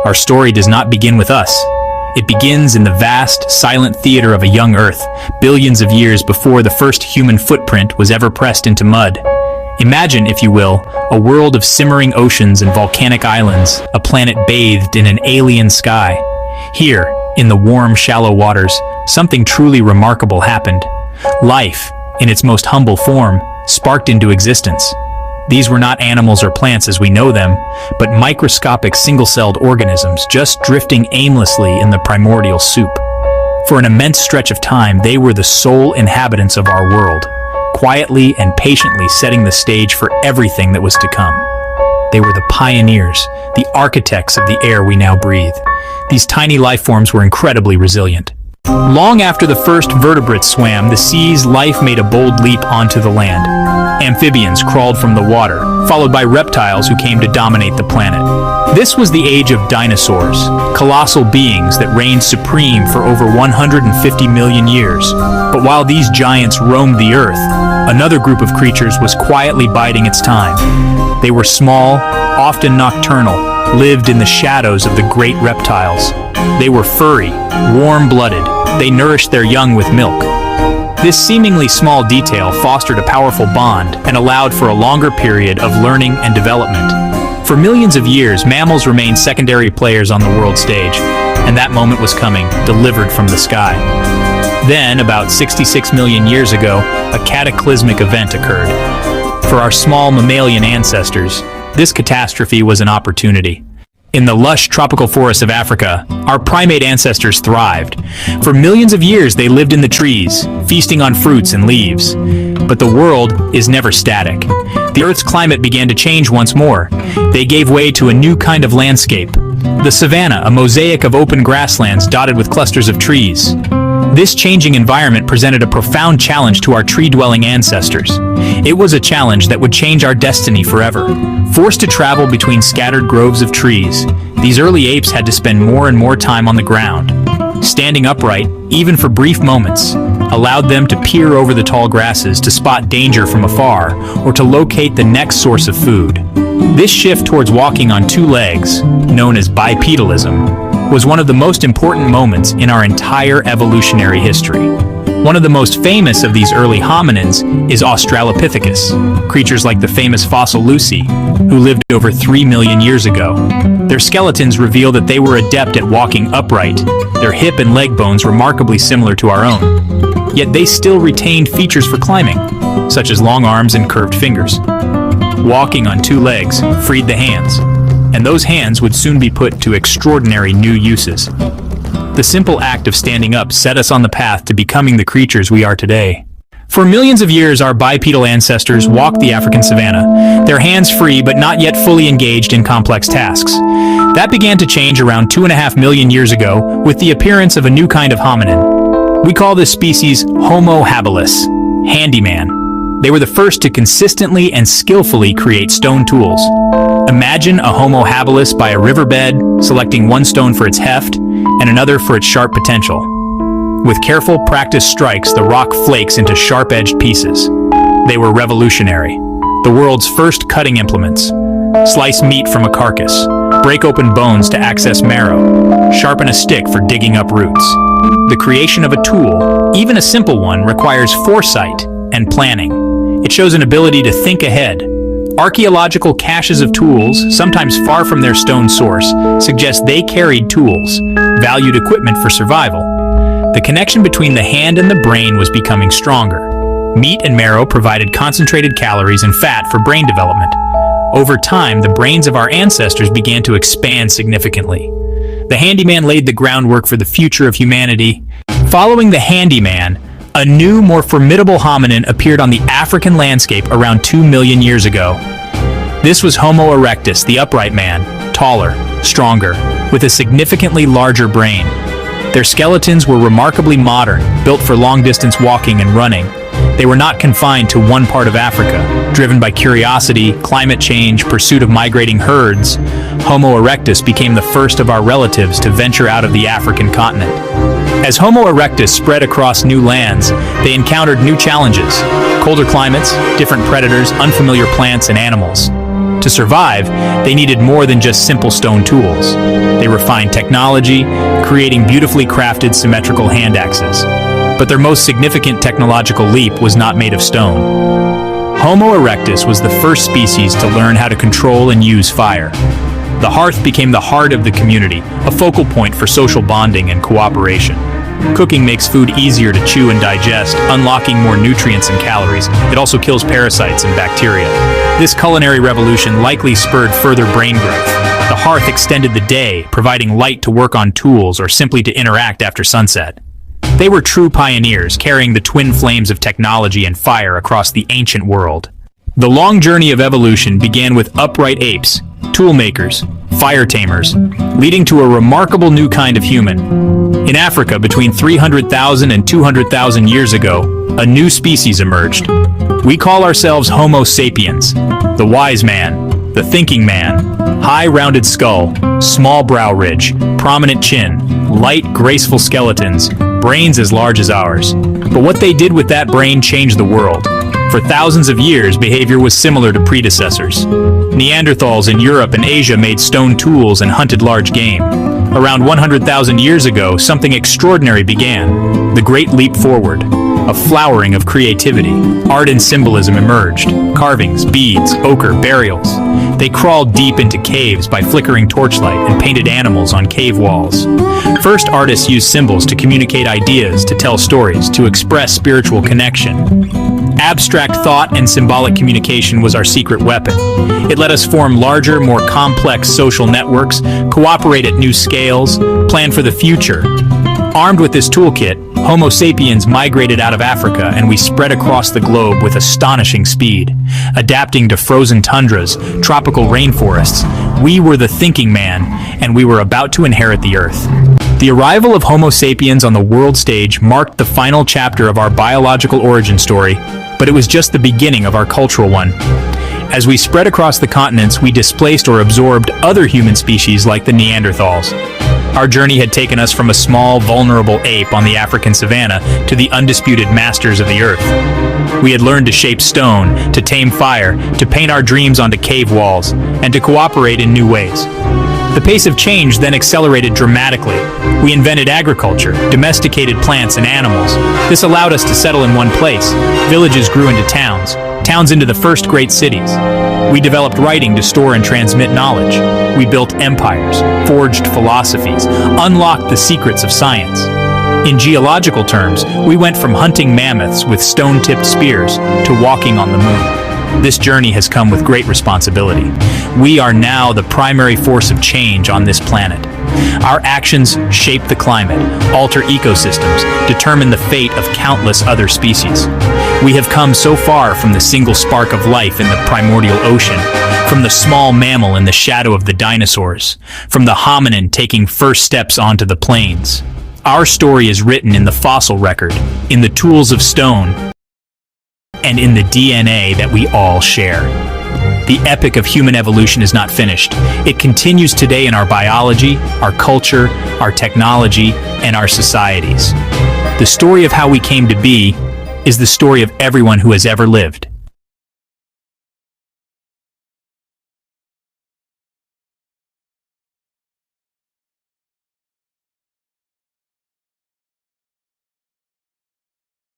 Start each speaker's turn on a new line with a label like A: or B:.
A: our story does not begin with us. It begins in the vast, silent theater of a young Earth, billions of years before the first human footprint was ever pressed into mud. Imagine, if you will, a world of simmering oceans and volcanic islands, a planet bathed in an alien sky. Here, in the warm, shallow waters, something truly remarkable happened. Life, in its most humble form, sparked into existence. These were not animals or plants as we know them, but microscopic single-celled organisms just drifting aimlessly in the primordial soup. For an immense stretch of time, they were the sole inhabitants of our world, quietly and patiently setting the stage for everything that was to come. They were the pioneers, the architects of the air we now breathe. These tiny life forms were incredibly resilient. Long after the first vertebrates swam the seas, life made a bold leap onto the land. Amphibians crawled from the water, followed by reptiles who came to dominate the planet. This was the age of dinosaurs, colossal beings that reigned supreme for over 150 million years. But while these giants roamed the earth, another group of creatures was quietly biding its time. They were small, often nocturnal, lived in the shadows of the great reptiles. They were furry, warm-blooded. They nourished their young with milk. This seemingly small detail fostered a powerful bond and allowed for a longer period of learning and development. For millions of years, mammals remained secondary players on the world stage, and that moment was coming, delivered from the sky. Then, about 66 million years ago, a cataclysmic event occurred. For our small mammalian ancestors, this catastrophe was an opportunity. In the lush tropical forests of Africa, our primate ancestors thrived. For millions of years, they lived in the trees, feasting on fruits and leaves. But the world is never static. The Earth's climate began to change once more. They gave way to a new kind of landscape. The savanna, a mosaic of open grasslands dotted with clusters of trees. This changing environment presented a profound challenge to our tree-dwelling ancestors. It was a challenge that would change our destiny forever. Forced to travel between scattered groves of trees, these early apes had to spend more and more time on the ground. Standing upright, even for brief moments, allowed them to peer over the tall grasses to spot danger from afar or to locate the next source of food. This shift towards walking on two legs, known as bipedalism, was one of the most important moments in our entire evolutionary history. One of the most famous of these early hominins is Australopithecus, creatures like the famous fossil Lucy, who lived over 3 million years ago. Their skeletons reveal that they were adept at walking upright, their hip and leg bones remarkably similar to our own. Yet they still retained features for climbing, such as long arms and curved fingers. Walking on two legs freed the hands, and those hands would soon be put to extraordinary new uses. The simple act of standing up set us on the path to becoming the creatures we are today. For millions of years, our bipedal ancestors walked the African savanna, their hands free but not yet fully engaged in complex tasks. That began to change around 2.5 million years ago with the appearance of a new kind of hominin. We call this species Homo habilis, handyman. They were the first to consistently and skillfully create stone tools. Imagine a Homo habilis by a riverbed, selecting one stone for its heft and another for its sharp potential. With careful, practiced strikes, the rock flakes into sharp-edged pieces. They were revolutionary. The world's first cutting implements. Slice meat from a carcass, break open bones to access marrow, sharpen a stick for digging up roots. The creation of a tool, even a simple one, requires foresight and planning. It shows an ability to think ahead. Archaeological caches of tools, sometimes far from their stone source, suggest they carried tools, valued equipment for survival. The connection between the hand and the brain was becoming stronger. Meat and marrow provided concentrated calories and fat for brain development. Over time, the brains of our ancestors began to expand significantly. The handyman laid the groundwork for the future of humanity. Following the handyman, a new, more formidable hominin appeared on the African landscape around 2 million years ago. This was Homo erectus, the upright man, taller, stronger, with a significantly larger brain. Their skeletons were remarkably modern, built for long-distance walking and running. They were not confined to one part of Africa. Driven by curiosity, climate change, pursuit of migrating herds, Homo erectus became the first of our relatives to venture out of the African continent. As Homo erectus spread across new lands, they encountered new challenges: colder climates, different predators, unfamiliar plants and animals. To survive, they needed more than just simple stone tools. They refined technology, creating beautifully crafted symmetrical hand axes. But their most significant technological leap was not made of stone. Homo erectus was the first species to learn how to control and use fire. The hearth became the heart of the community, a focal point for social bonding and cooperation. Cooking makes food easier to chew and digest, unlocking more nutrients and calories. It also kills parasites and bacteria. This culinary revolution likely spurred further brain growth. The hearth extended the day, providing light to work on tools or simply to interact after sunset. They were true pioneers, carrying the twin flames of technology and fire across the ancient world. The long journey of evolution began with upright apes, tool makers, fire tamers, leading to a remarkable new kind of human. In Africa, between 300,000 and 200,000 years ago, a new species emerged. We call ourselves Homo sapiens, the wise man, the thinking man. High rounded skull, small brow ridge, prominent chin, light graceful skeletons, brains as large as ours. But what they did with that brain changed the world. For thousands of years, behavior was similar to predecessors. Neanderthals in Europe and Asia made stone tools and hunted large game. Around 100,000 years ago, something extraordinary began. The Great Leap Forward. A flowering of creativity. Art and symbolism emerged. Carvings, beads, ochre, burials. They crawled deep into caves by flickering torchlight and painted animals on cave walls. First, artists used symbols to communicate ideas, to tell stories, to express spiritual connection. Abstract thought and symbolic communication was our secret weapon. It let us form larger, more complex social networks, cooperate at new scales, plan for the future. Armed with this toolkit, Homo sapiens migrated out of Africa and we spread across the globe with astonishing speed. Adapting to frozen tundras, tropical rainforests, we were the thinking man, and we were about to inherit the earth. The arrival of Homo sapiens on the world stage marked the final chapter of our biological origin story, but it was just the beginning of our cultural one. As we spread across the continents, we displaced or absorbed other human species like the Neanderthals. Our journey had taken us from a small, vulnerable ape on the African savanna to the undisputed masters of the earth. We had learned to shape stone, to tame fire, to paint our dreams onto cave walls, and to cooperate in new ways. The pace of change then accelerated dramatically. We invented agriculture, domesticated plants and animals. This allowed us to settle in one place. Villages grew into towns, towns into the first great cities. We developed writing to store and transmit knowledge. We built empires, forged philosophies, unlocked the secrets of science. In geological terms, we went from hunting mammoths with stone-tipped spears to walking on the moon. This journey has come with great responsibility. We are now the primary force of change on this planet. Our actions shape the climate, alter ecosystems, determine the fate of countless other species. We have come so far from the single spark of life in the primordial ocean, from the small mammal in the shadow of the dinosaurs, from the hominid taking first steps onto the plains. Our story is written in the fossil record, in the tools of stone, and in the DNA that we all share. The epic of human evolution is not finished. It continues today in our biology, our culture, our technology, and our societies. The story of how we came to be is the story of everyone who has ever lived.